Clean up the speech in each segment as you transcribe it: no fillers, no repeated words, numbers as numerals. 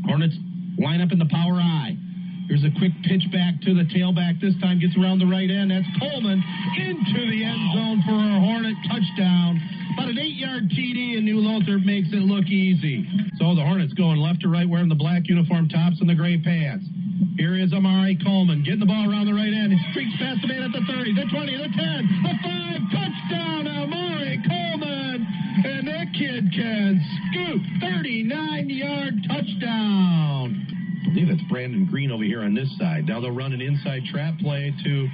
Hornets line up in the power I. Here's a quick pitch back to the tailback. This time gets around the right end. That's Coleman into the end zone for a Hornet touchdown. About an 8-yard TD, and New Lothrop makes it look easy. So the Hornets going left to right, wearing the black uniform tops and the gray pants. Here is Amari Coleman getting the ball around the right end. He streaks past the man at the 30, the 20, the 10, the 5. Touchdown, Amari Coleman. And that kid can scoop. 39-yard touchdown. I believe that's Brandon Green over here on this side. Now they'll run an inside trap play to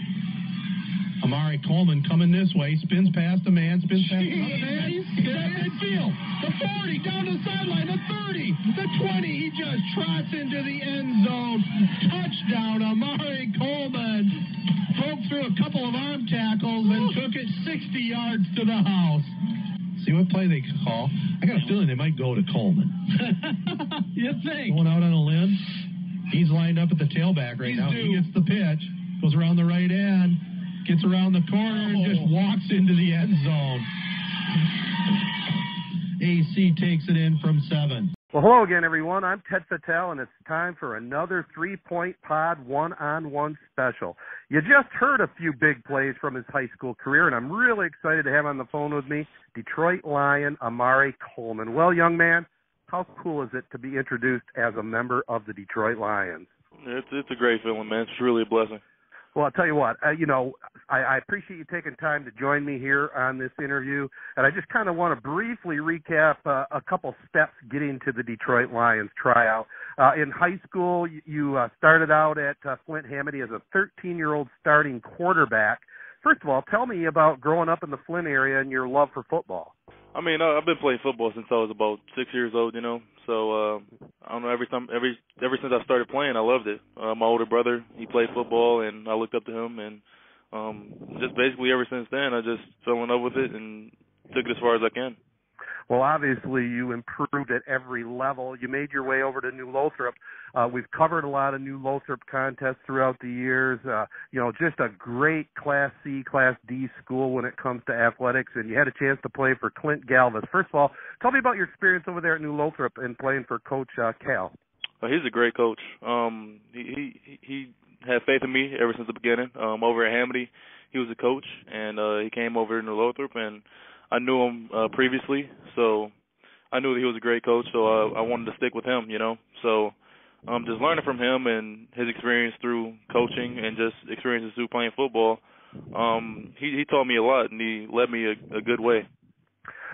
Amari Coleman coming this way. Spins past a man. Spins past another man. Spins midfield. The 40 down the sideline. The 30. The 20. He just trots into the end zone. Touchdown, Amari Coleman. Broke through a couple of arm tackles and took it 60 yards to the house. See what play they call. I got a feeling they might go to Coleman. You think? Going out on a limb. He's lined up at the tailback right now. He gets the pitch. Goes around the right end. Gets around the corner and just walks into the end zone. AC takes it in from 7. Well, hello again, everyone. I'm Ted Fattel, and it's time for another 3-Point Pod one-on-one special. You just heard a few big plays from his high school career, and I'm really excited to have on the phone with me Detroit Lion Amari Coleman. Well, young man, how cool is it to be introduced as a member of the Detroit Lions? It's a great feeling, man. It's really a blessing. Well, I'll tell you what, I appreciate you taking time to join me here on this interview, and I just kind of want to briefly recap a couple steps getting to the Detroit Lions tryout. In high school, you started out at Flint Hamady as a 13-year-old starting quarterback. First of all, tell me about growing up in the Flint area and your love for football. I mean, I've been playing football since I was about 6 years old, So I don't know. Ever since I started playing, I loved it. My older brother, he played football, and I looked up to him, and just basically ever since then, I just fell in love with it and took it as far as I can. Well, obviously, you improved at every level. You made your way over to New Lothrop. We've covered a lot of New Lothrop contests throughout the years. Just a great Class C, Class D school when it comes to athletics, and you had a chance to play for Clint Galvis. First of all, tell me about your experience over there at New Lothrop and playing for Coach Cal. He's a great coach. He had faith in me ever since the beginning. Over at Hamady, he was a coach, and he came over to New Lothrop, and I knew him previously, so I knew that he was a great coach, so I wanted to stick with him, So just learning from him and his experience through coaching and just experiences through playing football, he taught me a lot, and he led me a good way.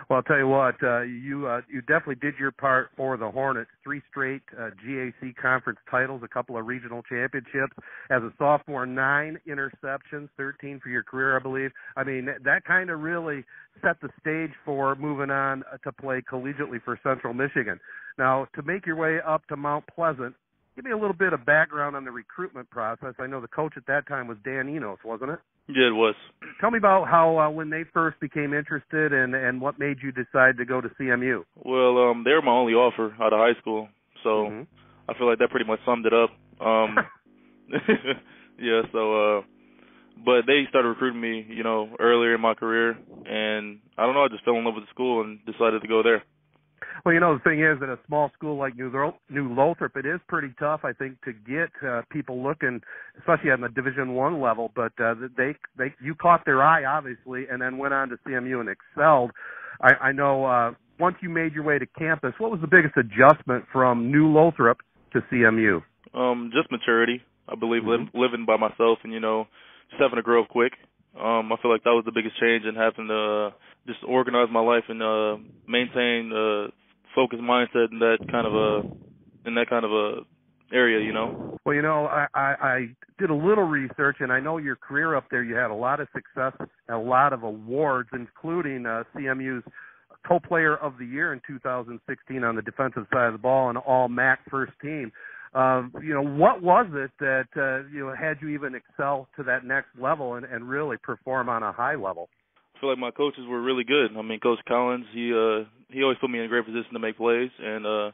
Well, I'll tell you what, you definitely did your part for the Hornets. 3 straight GAC conference titles, a couple of regional championships. As a sophomore, 9 interceptions, 13 for your career, I believe. I mean, that kind of really set the stage for moving on to play collegiately for Central Michigan. Now, to make your way up to Mount Pleasant, give me a little bit of background on the recruitment process. I know the coach at that time was Dan Enos, wasn't it? Yeah, it was. Tell me about how when they first became interested and what made you decide to go to CMU. Well, they were my only offer out of high school, so I feel like that pretty much summed it up. Yeah, so but they started recruiting me, earlier in my career, and I don't know, I just fell in love with the school and decided to go there. Well, the thing is, at a small school like New Lothrop, it is pretty tough, I think, to get people looking, especially on the Division I level. But you caught their eye, obviously, and then went on to CMU and excelled. I know once you made your way to campus, what was the biggest adjustment from New Lothrop to CMU? Just maturity. I believe living by myself and, just having to grow up quick. I feel like that was the biggest change, in having to just organize my life and maintain focused mindset in that kind of a area, Well, I did a little research, and I know your career up there, you had a lot of success and a lot of awards, including CMU's Co-Player of the Year in 2016 on the defensive side of the ball and All-MAC first team. What was it that had you even excel to that next level and really perform on a high level? I feel like my coaches were really good. I mean, Coach Collins, he always put me in a great position to make plays, and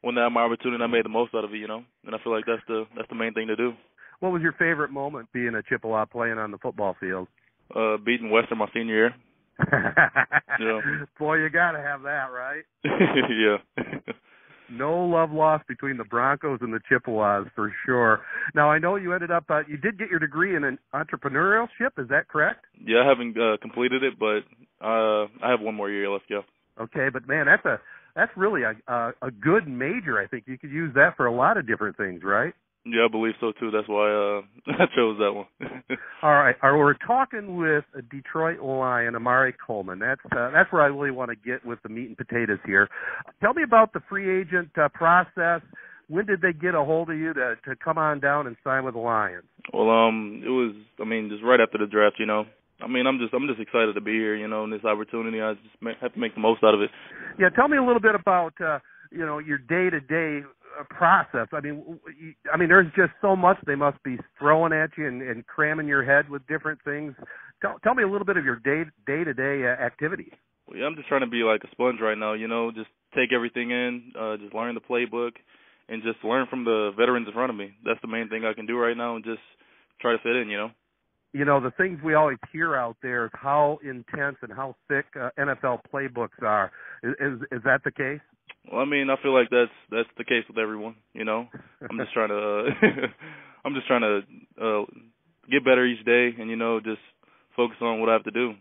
when I had my opportunity, I made the most out of it, And I feel like that's the main thing to do. What was your favorite moment being a Chippewa playing on the football field? Beating Western my senior year. Yeah. Boy, you got to have that, right? Yeah. No love lost between the Broncos and the Chippewas for sure. Now, I know you ended up, you did get your degree in an entrepreneurship, is that correct? Yeah, I haven't completed it, but I have one more year left, yeah. Okay, but man, that's really a good major. I think you could use that for a lot of different things, right? Yeah, I believe so too. That's why I chose that one. All right, we're talking with a Detroit Lion, Amari Coleman. That's where I really want to get with the meat and potatoes here. Tell me about the free agent process. When did they get a hold of you to come on down and sign with the Lions? Well, it was, just right after the draft, I'm just excited to be here, and this opportunity. I just have to make the most out of it. Yeah, tell me a little bit about your day-to-day process. I mean, there's just so much they must be throwing at you and cramming your head with different things. Tell me a little bit of your day-to-day activities. Well, yeah, I'm just trying to be like a sponge right now. Just take everything in, just learn the playbook, and just learn from the veterans in front of me. That's the main thing I can do right now, and just try to fit in. The things we always hear out there is how intense and how thick NFL playbooks are. Is that the case? Well, I feel like that's the case with everyone. I'm just trying to get better each day, and just focus on what I have to do,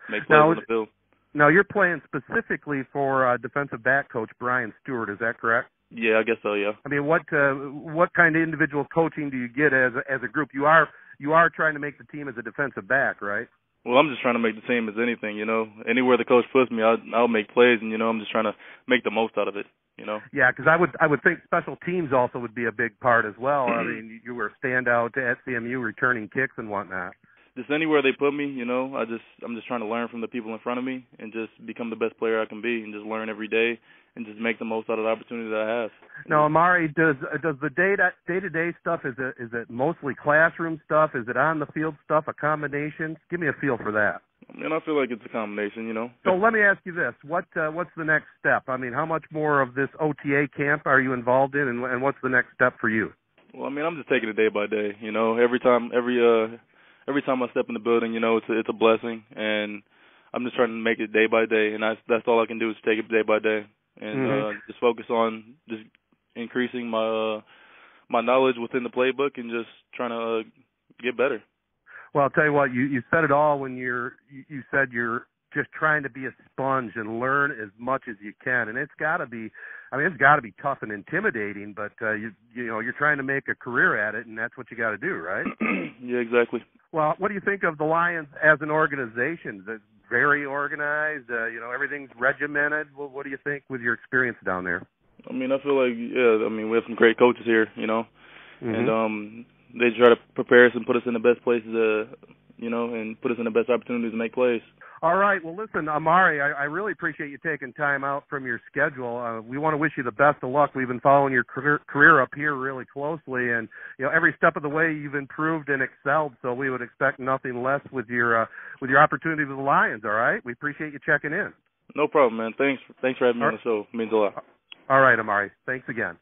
make plays on the field. Now you're playing specifically for defensive back coach Brian Stewart. Is that correct? Yeah, I guess so. Yeah. What kind of individual coaching do you get as a group? You are trying to make the team as a defensive back, right? Well, I'm just trying to make the team as anything, Anywhere the coach puts me, I'll make plays, and I'm just trying to make the most out of it, Yeah, because I would think special teams also would be a big part as well. I mean, you were a standout at CMU returning kicks and whatnot. Just anywhere they put me, I'm just trying to learn from the people in front of me and just become the best player I can be, and just learn every day and just make the most out of the opportunity that I have. Now, Amari, does the day-to-day stuff, is it mostly classroom stuff? Is it on the field stuff, a combination? Give me a feel for that. I feel like it's a combination, So let me ask you this: what's the next step? How much more of this OTA camp are you involved in, and what's the next step for you? Well, I'm just taking it day by day. Every time I step in the building, it's a blessing, and I'm just trying to make it day by day, and that's all I can do is take it day by day, and just focus on just increasing my knowledge within the playbook and just trying to get better. Well, I'll tell you what, you said it all when you said you're just trying to be a sponge and learn as much as you can, and it's got to be tough and intimidating, but you're trying to make a career at it, and that's what you got to do, right? Yeah, exactly. Well, what do you think of the Lions as an organization? It's very organized, everything's regimented. What do you think with your experience down there? I feel like, we have some great coaches here, and they try to prepare us and put us in the best places, and put us in the best opportunities to make plays. All right. Well, listen, Amari, I really appreciate you taking time out from your schedule. We want to wish you the best of luck. We've been following your career up here really closely, and every step of the way you've improved and excelled. So we would expect nothing less with your opportunity with the Lions. All right. We appreciate you checking in. No problem, man. Thanks for having me on the show. It means a lot. All right, Amari. Thanks again.